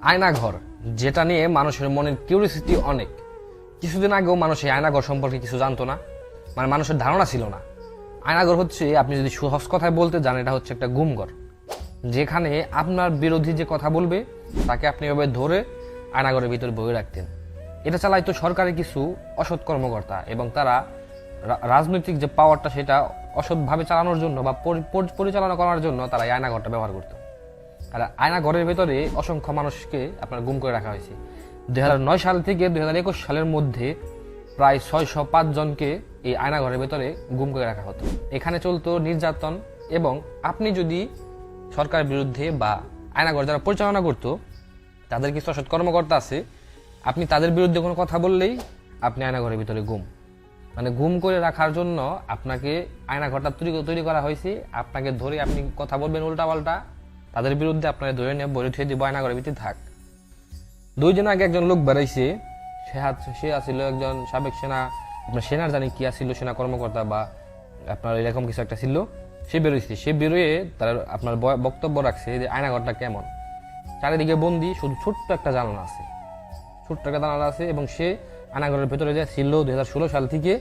আয়নাঘর, যেটা নিয়ে মানুষের মনের কিউরিওসিটি অনেক। কিছুদিন আগেও মানুষ এই আয়নাঘর সম্পর্কে কিছু জানতো না, মানে মানুষের ধারণা ছিল না। আয়নাঘর হচ্ছে, আপনি যদি সহজ কথায় বলতে যান, এটা হচ্ছে একটা গুমঘর, যেখানে আপনার বিরোধী যে কথা বলবে তাকে আপনি এভাবে ধরে আয়নাঘরের ভিতরে বয়ে রাখতেন। এটা চালাইতো সরকারি কিছু অসৎ কর্মকর্তা, এবং তারা রাজনৈতিক যে পাওয়ারটা সেটা অসৎভাবে চালানোর জন্য বা পরিচালনা করার জন্য তারা এই আয়নাঘরটা ব্যবহার করতো। আর আয়নাঘরের ভেতরে অসংখ্য মানুষকে আপনার গুম করে রাখা হয়েছে। 2009 সাল থেকে 2021 সালের মধ্যে প্রায় 605 জনকে এই আয়নাঘরের ভেতরে গুম করে রাখা হতো। এখানে চলতো নির্যাতন, এবং আপনি যদি সরকারের বিরুদ্ধে বা আয়নাঘর যারা পরিচালনা করতো তাদের কিছু অসৎ কর্মকর্তা আছে, আপনি তাদের বিরুদ্ধে কোনো কথা বললেই আপনি আয়নাঘরের ভিতরে গুম, মানে গুম করে রাখার জন্য আপনাকে আয়নাঘরটা তৈরি করা হয়েছে। আপনাকে ধরে আপনি কথা বলবেন উল্টাপাল্টা, তাদের বিরুদ্ধে আপনাকে ধরে নিয়ে বলে থুয়ে দিব আয়নাঘরের ভিতরে থাক। 2 দিন আগে একজন লোক বেড়াইছে, সে আসছিল একজন সাবেক সেনা, আপনার সেনার জানি কি আসছিল, সেনা কর্মকর্তা বা আপনার এরকম কিছু একটা ছিল। সে বেরোইছে, সে বেরোয়ে তার আপনার বক্তব্য রাখছে যে আয়নাঘরটা কেমন। চারিদিকে বন্দি, শুধু ছোট্ট একটা জানালা আছে, ছোট্ট একটা জানালা আছে, এবং সে আয়নাঘরের ভেতরে যে ছিল 2016 সাল থেকে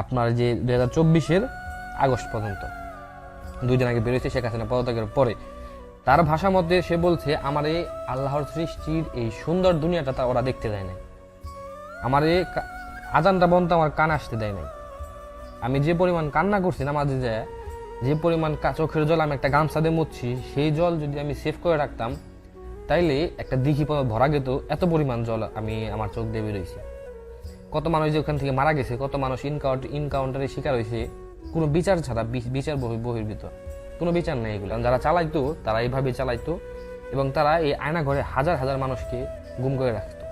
আপনার যে 2024-এর আগস্ট পর্যন্ত। 2 দিন আগে বেরোইছে শেখ হাসিনা পদত্যাগের পরে। তার ভাষা মতে সে বলছে, আমার এই আল্লাহর সৃষ্টির এই সুন্দর দুনিয়াটা তা ওরা দেখতে দেয় নাই, আমার এই আজানটা বন্ধ আমার কানে আসতে দেয় নাই। আমি যে পরিমাণ কান্না করছি নামাজে যায়, যে পরিমাণ চোখের জল আমি একটা গামছা দিয়ে মুছছি, সেই জল যদি আমি সেভ করে রাখতাম তাইলে একটা দিঘি ভরা যেত, এত পরিমাণ জল আমি আমার চোখ দিয়ে বেরোইছে। কত মানুষ যে ওখান থেকে মারা গেছে, কত মানুষ ইনকাউন্টারের শিকার হয়েছে, কোনো বিচার ছাড়া, বিচার বহির্ভূত কোনো বিচার নেই। এগুলো যারা চালাইতো তারা এইভাবে চালাইতো, এবং তারা এই আয়নাঘরে হাজার হাজার মানুষকে গুম করে রাখতো।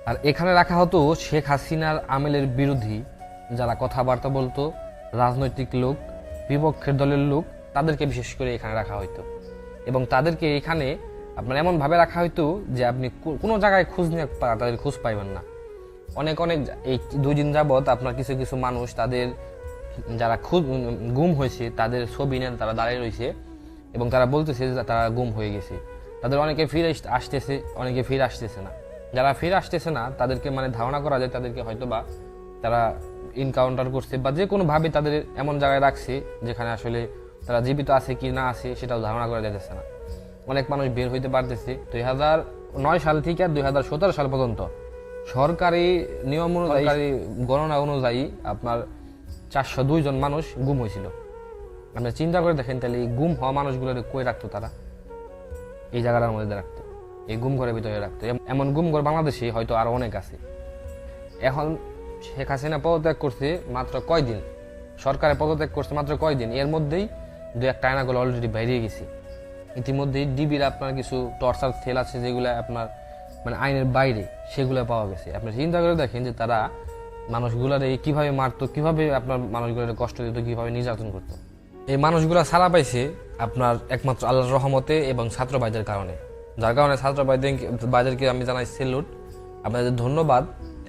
আর এখানে রাখা হতো শেখ হাসিনার আমেলের বিরোধী যারা কথাবার্তা বলতো, রাজনৈতিক লোক, বিপক্ষের দলের লোক, তাদেরকে বিশেষ করে এখানে রাখা হইতো। এবং তাদেরকে এখানে আপনার এমনভাবে রাখা হইতো যে আপনি কোনো জায়গায় খোঁজ নিয়ে তাদের খোঁজ পাইবেন না। অনেক এই 2 দিন যাবৎ আপনার কিছু কিছু মানুষ, তাদের যারা গুম হয়েছে তাদের ছবি নেন, তারা দাঁড়িয়ে রয়েছে এবং তারা বলতেছে যে তারা গুম হয়ে গেছে। তাদের অনেকে ফিরে আসতেছে, অনেকে ফিরে আসতেছে না। যারা ফিরে আসতেছে না তাদেরকে মানে ধারণা করা যায় তাদেরকে হয়তো বা তারা ইনকাউন্টার করছে, বা যে কোনোভাবে তাদের এমন জায়গায় রাখছে যেখানে আসলে তারা জীবিত আছে কি না আছে সেটাও ধারণা করা যাইতেছে না। অনেক মানুষ বের হইতে পারতেছে। 2009 সাল থেকে 2017 সাল পর্যন্ত সরকারি নিয়ম অনুযায়ী, গণনা অনুযায়ী আপনার 402 জন মানুষ গুম হয়েছিল। আপনি চিন্তা করে দেখেন, তাহলে এই গুম হওয়া মানুষগুলো কই রাখতো? তারা এই জায়গাটার মধ্যে রাখতো, এই গুম ঘরের ভিতরে রাখতো। এমন গুম ঘর বাংলাদেশে হয়তো আরো অনেক আছে। এখন শেখ হাসিনা পদত্যাগ করছে মাত্র কয়দিন, সরকারের পদত্যাগ করছে মাত্র কয়দিন, এর মধ্যেই 2-1টা আয়নাগুলো অলরেডি বেরিয়ে গেছে। ইতিমধ্যেই ডিবির আপনার কিছু টর্চার সেল আছে যেগুলো আপনার মানে আইনের বাইরে, সেগুলো পাওয়া গেছে। আপনি চিন্তা করে দেখেন যে তারা মানুষগুলার কিভাবে মারতো, কিভাবে আপনার মানুষগুলোর কষ্ট দিত, কিভাবে নির্যাতন করতো। এই মানুষগুলা ছাড়া পাইছে আপনার একমাত্র আল্লাহর রহমতে এবং ছাত্র ভাইদের কারণে, যার কারণে ছাত্র ভাইদেরকে আমি জানাই সেলুট, আপনাদের ধন্যবাদ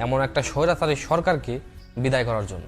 এমন একটা স্বৈরাচারী সরকারকে বিদায় করার জন্য।